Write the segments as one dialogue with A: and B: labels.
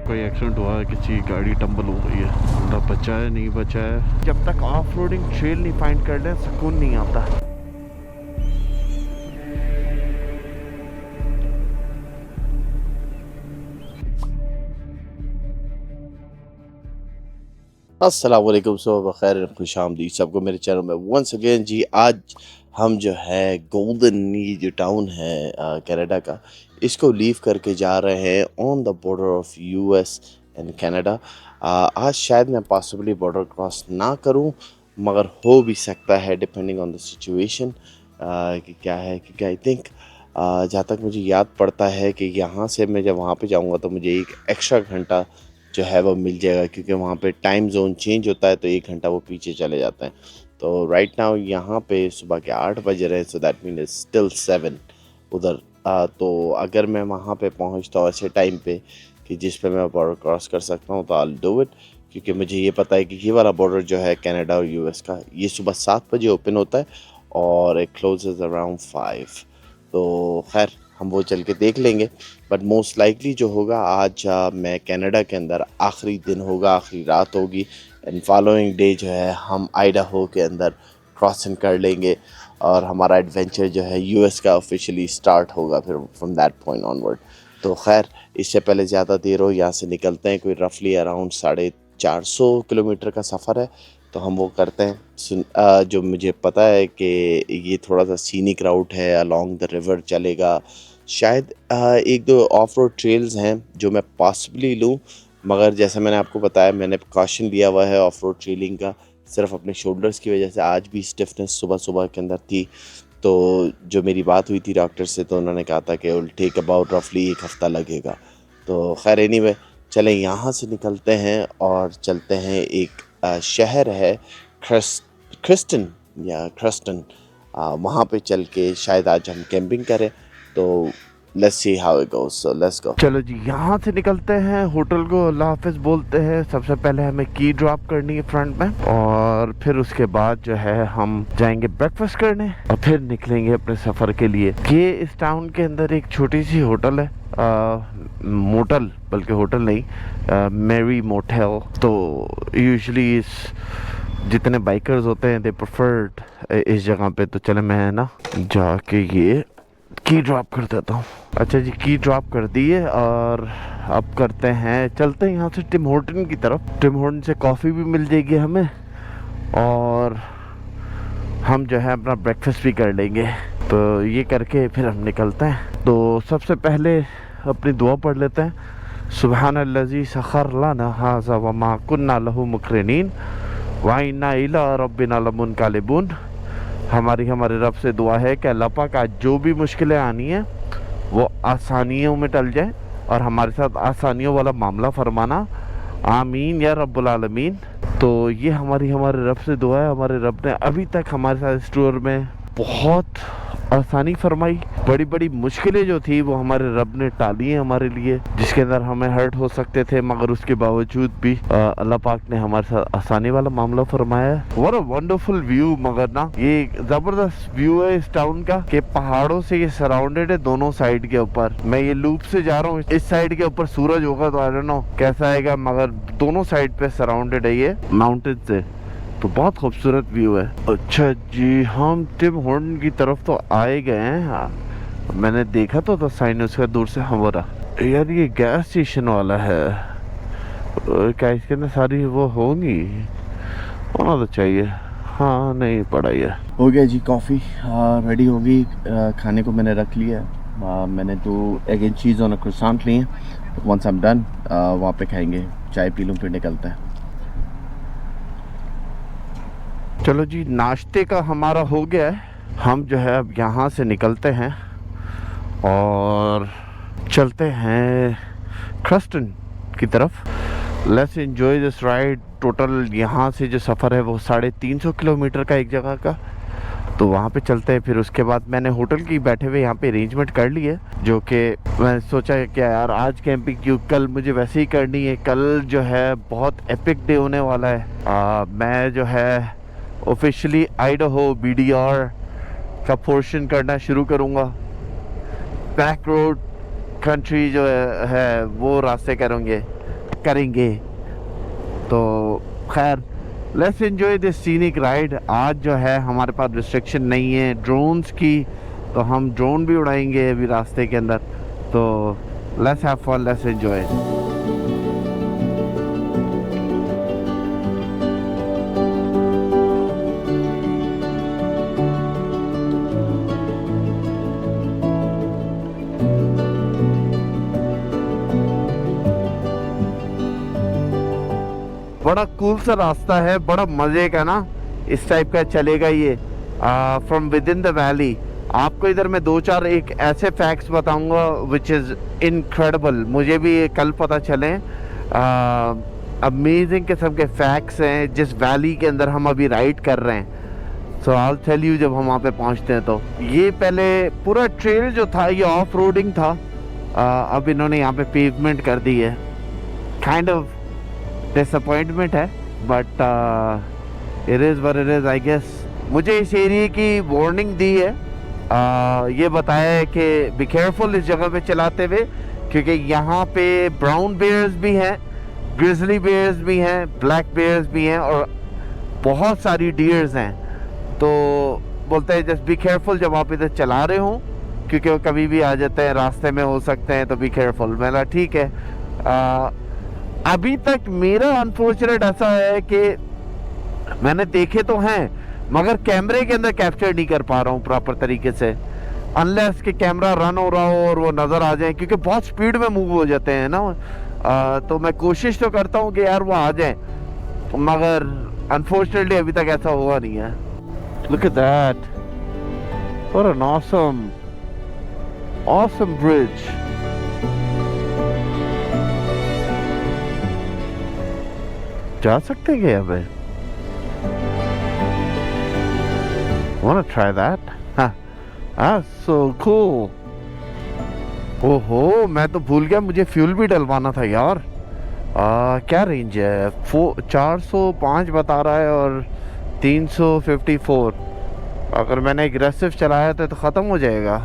A: कोई एक्सीडेंट हुआ है, किसी की गाड़ी टंबल हो गई है, बंदा बचा है नहीं बचा है। जब तक ऑफ रोडिंग ट्रेल नहीं फाइंड कर ले सुकून नहीं आता।
B: अस्सलाम वालेकुम, सुबह बखैर, खुश आमदीद सबको मेरे चैनल में वंस अगेन जी। आज हम जो है गोल्डन नी जो टाउन है कनाडा का, इसको लीव करके जा रहे हैं on the border of US and Canada. आज शायद मैं पॉसिबली बॉर्डर क्रॉस ना करूं, मगर हो भी सकता है डिपेंडिंग ऑन द सिचुएशन कि क्या है। क्योंकि आई थिंक जहाँ तक मुझे याद पड़ता है कि यहाँ से मैं जब वहाँ पे जाऊँगा तो मुझे एक एक्स्ट्रा घंटा जो है वो मिल जाएगा, क्योंकि वहाँ पे टाइम जोन चेंज होता है तो एक घंटा वो पीछे चले जाते हैं। तो राइट नाउ यहाँ पे सुबह के 8 बज रहे हैं, so that mean is still 7 उधर। तो अगर मैं वहाँ पे पहुँचता हूँ ऐसे टाइम पे कि जिस पे मैं बॉर्डर क्रॉस कर सकता हूँ तो आई विल डू इट, क्योंकि मुझे ये पता है कि ये वाला बॉर्डर जो है कनाडा और यूएस का, ये सुबह 7 बजे ओपन होता है और इट क्लोजेज अराउंड 5। तो खैर हम वो चल के देख लेंगे, बट मोस्ट लाइकली जो होगा आज मैं कनाडा के अंदर आखिरी दिन होगा, आखिरी रात होगी, एंड फॉलोइंग डे जो है हम आइडाहो के अंदर क्रॉसिंग कर लेंगे और हमारा एडवेंचर जो है यूएस का ऑफिशियली स्टार्ट होगा फिर फ्रॉम दैट पॉइंट ऑनवर्ड। तो खैर इससे पहले ज़्यादा देर हो, यहाँ से निकलते हैं, कोई रफली अराउंड 450 किलोमीटर का सफ़र है, तो हम वो करते हैं। जो मुझे पता है कि ये थोड़ा सा सीनिक राउट है, अलोंग द रिवर चलेगा। शायद एक दो ऑफ रोड ट्रेल्स हैं जो मैं पॉसिबली लूँ, मगर जैसा मैंने आपको बताया मैंने प्रिकॉशन लिया हुआ है ऑफ रोड ट्रेलिंग का, सिर्फ अपने शोल्डर्स की वजह से। आज भी स्टिफनेस सुबह सुबह के अंदर थी, तो जो मेरी बात हुई थी डॉक्टर से तो उन्होंने कहा था कि विल टेक अबाउट रफली 1 हफ़्ता लगेगा। तो खैर एनीवे चलें यहाँ से निकलते हैं और चलते हैं। एक शहर है क्रिस्टन या क्रस्टन, वहाँ पे चल के शायद आज हम कैंपिंग करें। तो let's see how it goes, so let's go.
A: चलो जी यहाँ से निकलते हैं, होटल को अल्लाह हाफिज बोलते हैं। सबसे पहले हमें की ड्रॉप करनी है फ्रंट में, और फिर उसके बाद जो है हम जाएंगे ब्रेकफास्ट करने और फिर निकलेंगे अपने सफ़र के लिए। ये इस टाउन के अंदर एक छोटी सी होटल है, मोटल, बल्कि होटल नहीं, मैरी मोटेल। तो यूजुअली इस जितने बाइकर्स होते हैं दे प्रेफर्ड इस जगह पे। तो चले मैं ना जाके ये की ड्रॉप कर देता हूँ। अच्छा जी, की ड्रॉप कर दिए और अब करते हैं, चलते हैं यहाँ से टिम होर्टन की तरफ। टिम होर्टन से कॉफ़ी भी मिल जाएगी हमें और हम जो है अपना ब्रेकफास्ट भी कर लेंगे। तो ये करके फिर हम निकलते हैं। तो सबसे पहले अपनी दुआ पढ़ लेते हैं। सुब्हानल्लज़ी सखर लना हाज़ा व मा कुन्ना लहू मुक़रिनीन व इन्ना इला रब्बिना लमुनक़लिबून। हमारे रब से दुआ है कि अल्लाह पाक आज जो भी मुश्किलें आनी है वो आसानियों में टल जाए और हमारे साथ आसानियों वाला मामला फरमाना, आमीन या रब्बुल आलमीन। तो ये हमारे रब से दुआ है। हमारे रब ने अभी तक हमारे साथ इस टूर में बहुत आसानी फरमाई। बड़ी बड़ी मुश्किलें जो थी वो हमारे रब ने टाली हैं हमारे लिए, जिसके अंदर हमें हर्ट हो सकते थे, मगर उसके बावजूद भी अल्लाह पाक ने हमारे साथ आसानी वाला मामला फरमाया है। What a wonderful view. मगर ना ये जबरदस्त व्यू है इस टाउन का कि पहाड़ों से ये सराउंडेड है दोनों साइड के ऊपर। मैं ये लूप से जा रहा हूँ, इस साइड के ऊपर सूरज होगा तो आई डोंट नो कैसा आएगा, मगर दोनों साइड पे सराउंडेड है ये माउंटेन से, तो बहुत खूबसूरत व्यू है। अच्छा जी, हम टिम होर्टन की तरफ तो आए गए हैं। हाँ, मैंने देखा तो साइन उसका दूर से हमारा। यार ये गैस स्टेशन वाला है, क्या इसके अंदर सारी वो होंगी? होना तो चाहिए। हाँ नहीं पड़ा ये।
B: हो गया जी, कॉफ़ी रेडी होगी। खाने को मैंने रख लिया है। मैंने तो एग एंड चीज़ और क्रोसेंट लिए हैं। वंस आई एम डन वहाँ पे खाएंगे, चाय पी लूँ फिर निकलते हैं।
A: चलो जी, नाश्ते का हमारा हो गया है। हम जो है अब यहाँ से निकलते हैं और चलते हैं क्रस्टन की तरफ। Let's enjoy this ride. Total यहाँ से जो सफ़र है वो 350 किलोमीटर का एक जगह का, तो वहाँ पे चलते हैं। फिर उसके बाद मैंने होटल की बैठे हुए यहाँ पे अरेंजमेंट कर ली है, जो कि मैं सोचा कि यार आज कैंपिंग क्यों, कल मुझे वैसे ही करनी है। कल जो है बहुत एपिक डे होने वाला है। मैं जो है ऑफिशियली आइडाहो बीडीआर का पोर्शन करना शुरू करूँगा। बैक रोड कंट्री जो है वो रास्ते करेंगे, करेंगे। तो खैर, let's enjoy this scenic ride. आज जो है हमारे पास रिस्ट्रिक्शन नहीं है ड्रोन्स की, तो हम ड्रोन भी उड़ाएंगे अभी रास्ते के अंदर। तो let's have fun, let's enjoy. बड़ा कूल सा रास्ता है, बड़ा मजे का ना, इस टाइप का चलेगा ये from with in the valley. आपको इधर मैं 2-4 एक ऐसे फैक्ट्स बताऊंगा विच इज़ इनक्रेडिबल, मुझे भी ये कल पता चले। अमेजिंग किस्म के फैक्ट्स हैं जिस वैली के अंदर हम अभी राइड कर रहे हैं। सो आई विल टेल यू जब हम वहाँ पे पहुँचते हैं। तो ये पहले पूरा ट्रेल जो था ये ऑफ रोडिंग था, अब इन्होंने यहाँ पे पेवमेंट कर दी है। काइंड ऑफ डिसअपॉइंटमेंट है, but it is what it is I guess. मुझे इस एरिया की वार्निंग दी है, ये बताया है कि बी केयरफुल इस जगह पे चलाते हुए, क्योंकि यहाँ पे ब्राउन बेयर्स भी हैं, ग्रिजली बेयर्स भी हैं, ब्लैक बेयर्स भी हैं और बहुत सारी डियर्स हैं। तो बोलते हैं जस्ट बी केयरफुल जब आप इधर चला रहे हो, क्योंकि वो कभी भी आ जाते हैं, रास्ते में हो सकते हैं, तो बी केयरफुल। मैंने ठीक है। अभी तक मेरा अनफॉर्चुनेट ऐसा है कि मैंने देखे तो हैं मगर कैमरे के अंदर कैप्चर नहीं कर पा रहा हूँ प्रॉपर तरीके से, अनलेस कि कैमरा रन हो रहा हो और वो नज़र आ जाए, क्योंकि बहुत स्पीड में मूव हो जाते हैं ना। तो मैं कोशिश तो करता हूँ कि यार वो आ जाए, मगर अनफॉर्चुनेटली अभी तक ऐसा हुआ नहीं है। Look at that, what an awesome bridge. जा सकते हैं क्या यहाँ पे? Wanna try that? That's so cool. ओहो, मैं तो भूल गया, मुझे फ्यूल भी डलवाना था यार। क्या रेंज है? 405 बता रहा है और 354। अगर मैंने एग्रेसिव चलाया तो ख़त्म हो जाएगा।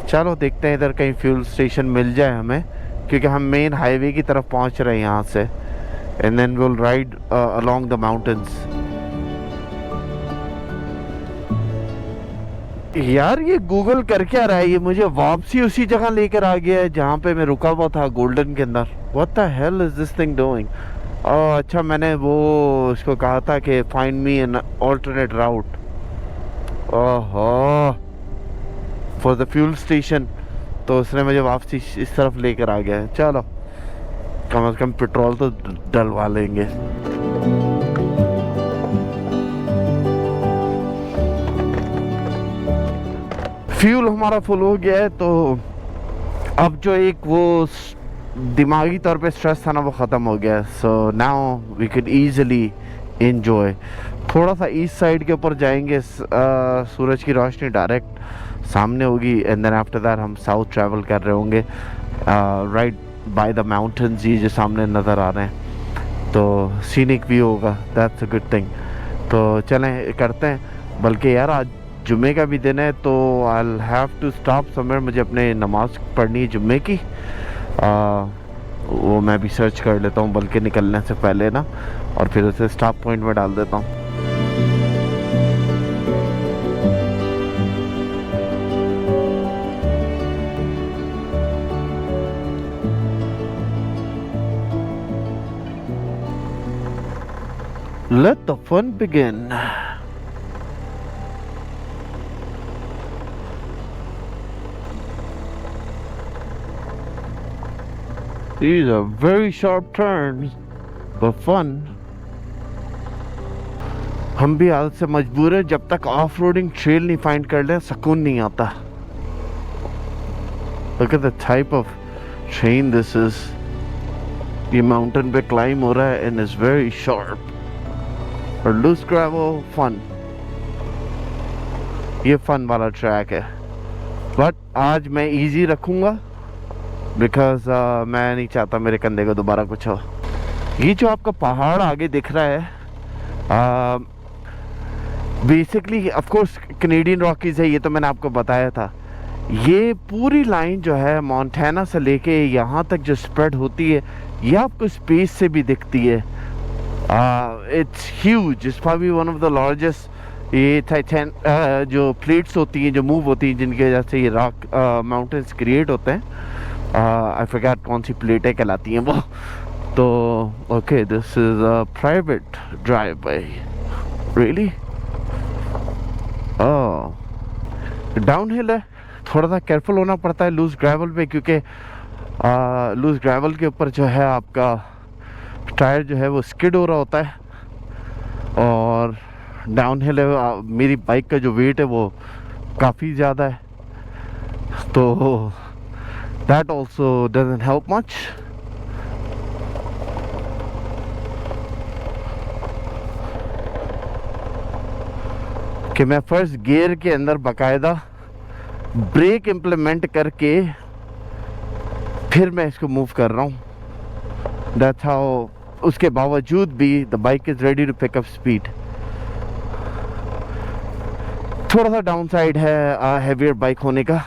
A: चलो देखते हैं इधर कहीं फ्यूल स्टेशन मिल जाए हमें, क्योंकि हम मेन हाईवे की तरफ पहुंच रहे हैं यहाँ से। And then will ride along the mountains. यार ये गूगल कर क्या रहा है? ये मुझे वापसी उसी जगह लेकर आ गया है जहाँ पे मैं रुका हुआ था, गोल्डन के अंदर। What the hell is this thing doing? अच्छा, मैंने वो उसको कहा था कि find me an alternate route for the fuel station, तो उसने मुझे वापसी इस तरफ लेकर आ गया है। चलो कम से कम पेट्रोल तो डलवा लेंगे। फ्यूल हमारा फुल हो गया है, तो अब जो एक वो दिमागी तौर पे स्ट्रेस था ना, वो ख़त्म हो गया है। So now we can easily enjoy. थोड़ा सा ईस्ट साइड के ऊपर जाएंगे, सूरज की रोशनी डायरेक्ट सामने होगी, एंड देन आफ्टर दैट हम साउथ ट्रैवल कर रहे होंगे राइट बाय द माउंटेन्स। ये जो सामने नज़र आ रहे हैं, तो सीनिक व्यू होगा, दैट्स अ गुड थिंग। तो चलें करते हैं। बल्कि यार आज जुम्मे का भी दिन है, तो I will have to stop somewhere. मुझे अपने नमाज पढ़नी है जुम्मे की, वो मैं भी सर्च कर लेता हूँ बल्कि निकलने से पहले ना, और फिर उसे स्टॉप पॉइंट में डाल देता हूँ। Let the fun begin. These are very sharp turns, but fun. हम भी हालत से मजबूर है, जब तक ऑफ रोडिंग ट्रेल नहीं फाइंड कर ले सुकून नहीं आता। Look at the type of train this is. ये माउंटेन पे क्लाइम हो रहा है and it's very sharp. और लूज ग्रेवल फन, ये फन वाला ट्रैक है। बट आज मैं इजी रखूँगा बिकॉज मैं नहीं चाहता मेरे कंधे को दोबारा कुछ हो। ये जो आपका पहाड़ आगे दिख रहा है basically of course Canadian Rockies है, ये तो मैंने आपको बताया था। ये पूरी लाइन जो है मोंटाना से लेके यहाँ तक जो स्प्रेड होती है, ये आपको स्पेस से भी दिखती है। It's huge, it's probably one of the largest ये टाइटैन जो प्लेट्स होती हैं जो मूव होती हैं, जिनकी वजह से ये रॉक माउंटेन्स क्रिएट होते हैं। आई फॉरगॉट कौन सी प्लेटें कहलाती हैं वो। तो okay, this is a private drive bye, really. Down hill है, थोड़ा सा केयरफुल होना पड़ता है लूज ग्रेवल पे, क्योंकि लूज ग्रेवल के ऊपर जो है आपका टायर जो है वो स्किड हो रहा होता है। और डाउन हिल है, मेरी बाइक का जो वेट है वो काफ़ी ज़्यादा है, तो that also doesn't help much. कि मैं फर्स्ट गियर के अंदर बाकायदा ब्रेक इम्प्लीमेंट करके फिर मैं इसको मूव कर रहा हूँ। दैट्स हाउ, उसके बावजूद भी the bike is ready to pick up speed. थोड़ा सा डाउन साइड है हैवियर बाइक होने का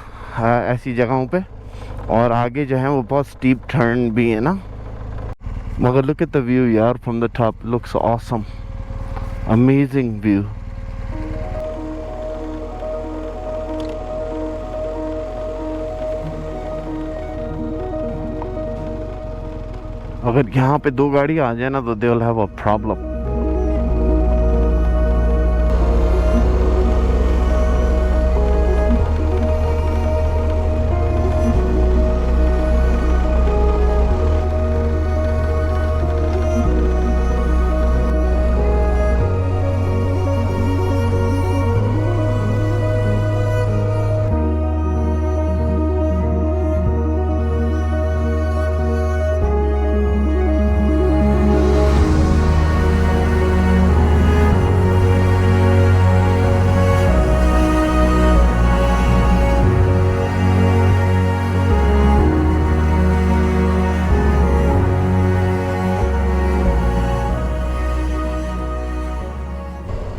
A: ऐसी जगहों पे, और आगे जो है वो बहुत स्टीप टर्न भी है ना। मगर लुक एट द व्यू यार from the top, looks awesome, amazing view. अगर यहाँ पे दो गाड़ी आ जाए ना तो they will have a problem.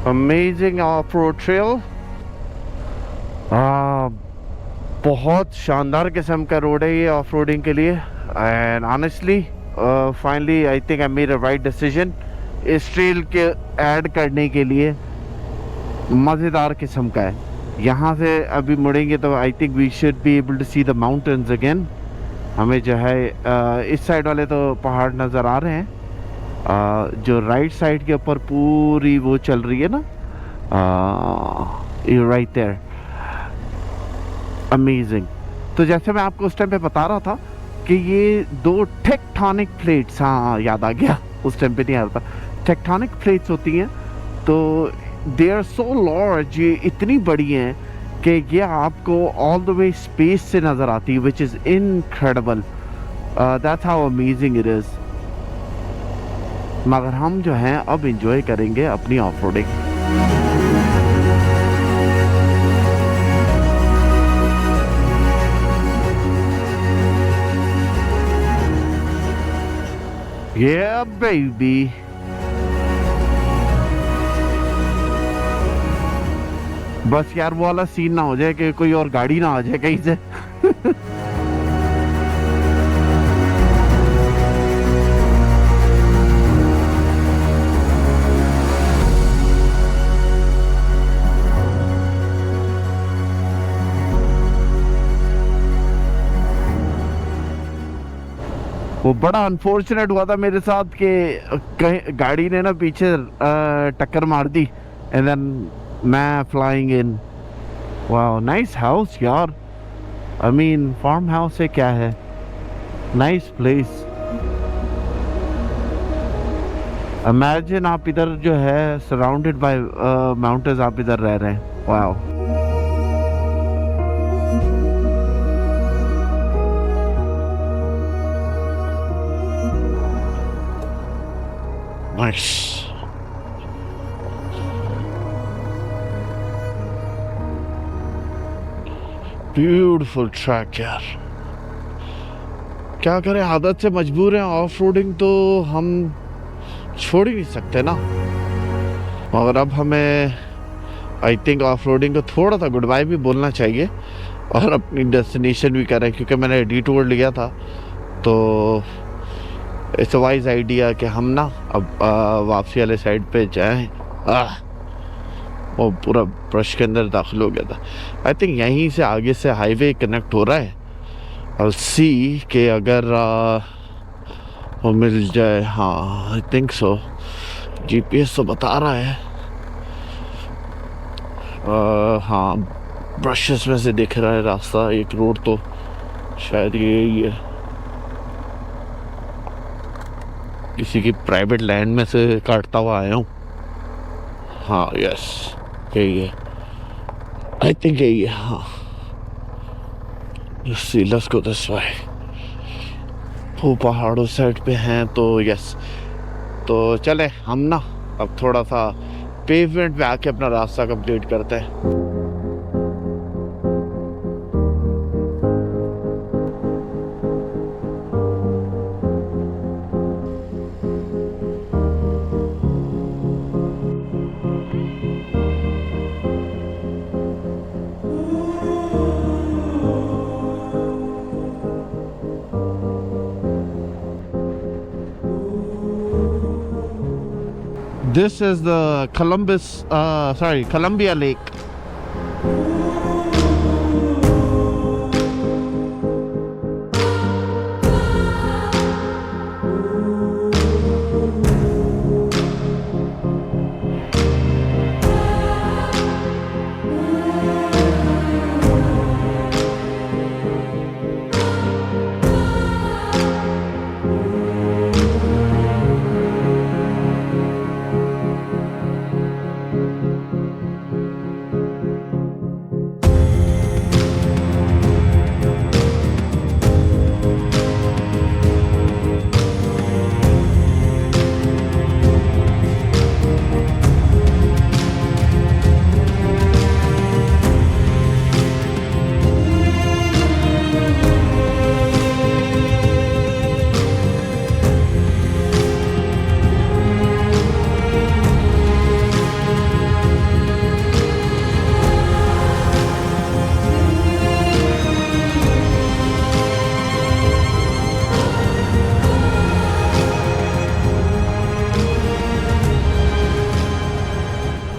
A: Amazing of road trail, बहुत शानदार किस्म का रोड है ये ऑफ रोडिंग के लिए। And honestly finally I think I made a right decision इस ट्रेल के ऐड करने के लिए। मज़ेदार किस्म का है। यहाँ से अभी मुड़ेंगे तो I think we should be able to see the mountains again. हमें जो है इस साइड वाले तो पहाड़ नज़र आ रहे हैं, जो राइट साइड के ऊपर पूरी वो चल रही है ना, राइट देयर, अमेजिंग। तो जैसे मैं आपको उस टाइम पे बता रहा था कि ये दो टेक्टोनिक प्लेट्स, हाँ याद आ गया, उस टाइम पे नहीं आ रहा था, टेक्टोनिक प्लेट्स होती हैं, तो दे आर सो लार्ज, ये इतनी बड़ी हैं कि ये आपको ऑल द वे स्पेस से नज़र आती है, which is incredible. That's how amazing it is. मगर हम जो हैं अब इंजॉय करेंगे अपनी ऑफ रोडिंग। Yeah, baby. बस यार वो वाला सीन ना हो जाए कि कोई और गाड़ी ना आ जाए कहीं से। वो बड़ा अनफॉर्चुनेट हुआ था मेरे साथ कि कहीं गाड़ी ने ना पीछे टक्कर मार दी, एंड देन मैं flying in. Wow, nice house यार, आई मीन फार्म हाउस है क्या है, नाइस प्लेस। इमेजिन आप इधर जो है सराउंडेड बाय माउंटेन्स, आप इधर रह रहे हैं। Wow, nice. ब्यूटीफुल ट्रैक यार, क्या करें, आदत से मजबूर हैं। ऑफ रोडिंग तो हम छोड़ ही नहीं सकते ना। और अब हमें आई थिंक ऑफ रोडिंग को थोड़ा सा गुड बाय भी बोलना चाहिए। और अपनी डेस्टिनेशन भी करें, क्योंकि मैंने डिटूर लिया था। तो इट्स अ वाइज आइडिया कि हम ना अब वापसी वाले साइड पे जाएं। वो पूरा ब्रश के अंदर दाखिल हो गया था। आई थिंक यहीं से आगे से हाईवे कनेक्ट हो रहा है। और सी कि अगर वो मिल जाए। हाँ, आई थिंक सो। जीपीएस तो बता रहा है। हाँ, ब्रशेस में से दिख रहा है रास्ता। एक रोड तो शायद यही है, किसी की प्राइवेट लैंड में से काटता हुआ आया हूँ। हाँ, यस, यही है। आई थिंक यही है। हाँ, लेट्स गो दिस वे। वो पहाड़ों साइड पे हैं तो यस। तो चले हम ना अब थोड़ा सा पेवमेंट पे आके अपना रास्ता कंप्लीट करते हैं। This is the Columbia Lake.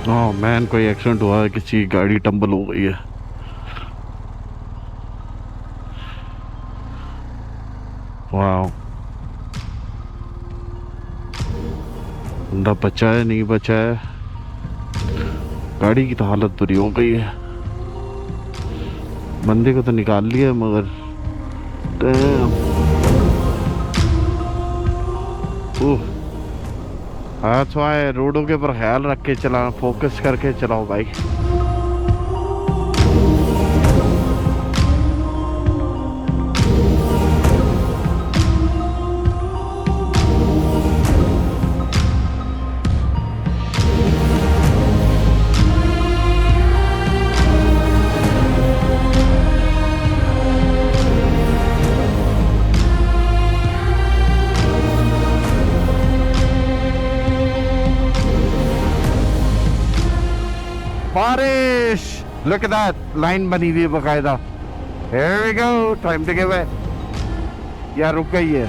A: Oh man, कोई एक्सीडेंट हुआ है, किसी की गाड़ी टम्बल हो गई है। वाह, बंदा बचा है नहीं बचा है। गाड़ी की तो हालत बुरी हो गई है। बंदे को तो निकाल लिया मगर दैट्स व्हाई रोडों के ऊपर ख्याल रख के चलाना, फोकस करके चलाओ भाई। बारिश, look at that, लाइन बनी हुई है बकायदा। Here we go, time to give it। या रुक गई है।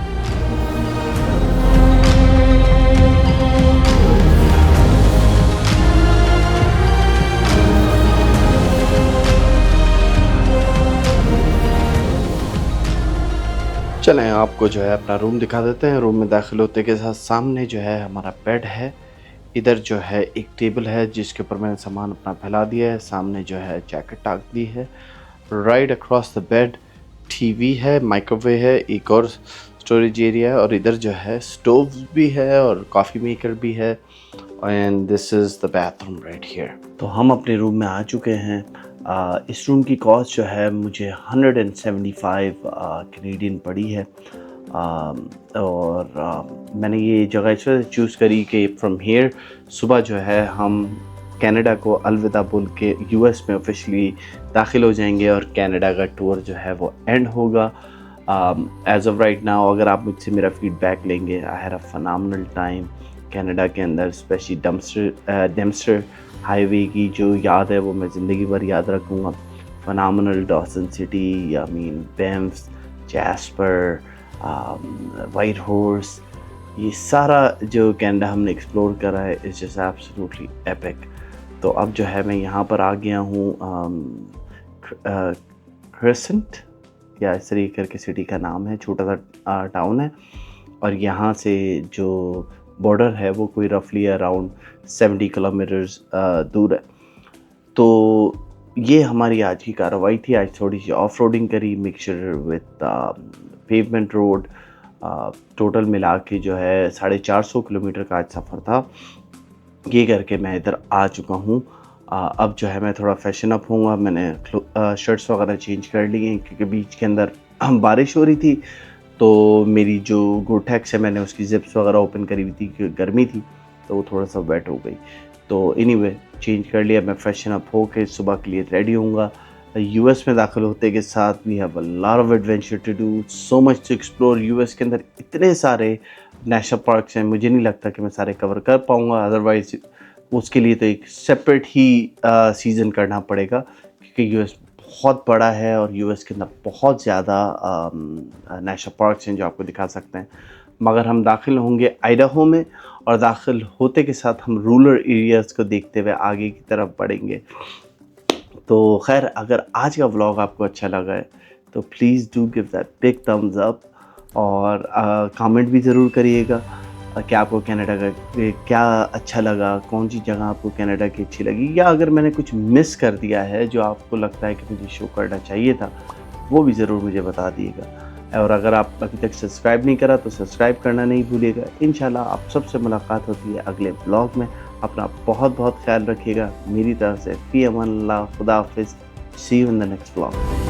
B: चलें आपको जो है अपना रूम दिखा देते हैं। रूम में दाखिल होते के साथ सामने जो है हमारा बेड है। इधर जो है एक टेबल है जिसके ऊपर मैंने सामान अपना फैला दिया है। सामने जो है जैकेट टाक दी है। Right across the bed TV है, माइक्रोवेव है, एक और स्टोरेज एरिया है, और इधर जो है स्टोव भी है और कॉफ़ी मेकर भी है। And this is the bathroom right here. तो हम अपने रूम में आ चुके हैं। इस रूम की कॉस्ट जो है मुझे 175 कैनेडियन पड़ी है। और मैंने ये जगह इस वजह से चूज़ करी कि फ्रॉम हियर सुबह जो है हम कनाडा को अलविदा बोल के यूएस में ऑफिशियली दाखिल हो जाएंगे और कनाडा का टूर जो है वो एंड होगा। एज ऑफ राइट नाउ अगर आप मुझसे मेरा फीडबैक लेंगे, I had a phenomenal time Canada के अंदर। स्पेशली डेम्स्टर हाईवे की जो याद है वो मैं ज़िंदगी भर याद रखूँगा। phenomenal Dawson City, I mean Banff, Jasper, White Horse, ये सारा जो कनाडा हमने एक्सप्लोर करा है इज़ जस्ट एब्सोल्युटली एपिक। तो अब जो है मैं यहाँ पर आ गया हूँ क्रिसेंट या इस तरीके करके सिटी का नाम है, छोटा सा टाउन है और यहाँ से जो बॉर्डर है वो कोई रफली अराउंड 70 किलोमीटर्स दूर है। तो ये हमारी आज की कार्रवाई थी। आज थोड़ी सी ऑफ रोडिंग करी, mixture with pavement road, total मिला के जो है 450 किलोमीटर का आज सफ़र था। ये करके मैं इधर आ चुका हूँ। अब जो है मैं थोड़ा फैशन अप होऊंगा। मैंने शर्ट्स वगैरह चेंज कर लिए हैं क्योंकि बीच के अंदर बारिश हो रही थी, तो मेरी जो गोटेक्स है मैंने उसकी जिप्स वगैरह ओपन करी हुई थी क्योंकि गर्मी थी तो वो थोड़ा सा वेट हो गई। तो एनीवे चेंज कर लिया। मैं फैशन अप होके सुबह के लिए रेडी होऊंगा। यूएस में दाखिल होते के साथ we have a lot of adventure to do, so much to explore. US के अंदर इतने सारे नेशनल पार्क्स हैं, मुझे नहीं लगता कि मैं सारे कवर कर पाऊँगा। अदरवाइज़ उसके लिए तो एक सेपरेट ही सीज़न करना पड़ेगा क्योंकि यूएस बहुत बड़ा है और यूएस के अंदर बहुत ज़्यादा नेशनल पार्क्स हैं जो आपको दिखा सकते हैं। मगर हम दाखिल होंगे आइडाहो में और दाखिल होते के साथ हम रूरल एरियाज़ को देखते हुए आगे की तरफ बढ़ेंगे। तो खैर, अगर आज का व्लॉग आपको अच्छा लगा है तो please do give that big thumbs up और कमेंट भी ज़रूर करिएगा कि आपको कनाडा का क्या अच्छा लगा, कौन सी जगह आपको कनाडा की अच्छी लगी, या अगर मैंने कुछ मिस कर दिया है जो आपको लगता है कि मुझे शो करना चाहिए था वो भी ज़रूर मुझे बता दिएगा। और अगर आप अभी तक सब्सक्राइब नहीं करा तो सब्सक्राइब करना नहीं भूलिएगा। इंशाल्लाह आप सबसे मुलाकात होती है अगले ब्लॉग में। अपना बहुत बहुत ख्याल रखिएगा। मेरी तरफ से फ़ी अमान अल्लाह, खुदा हाफिज़, see you in the next blog.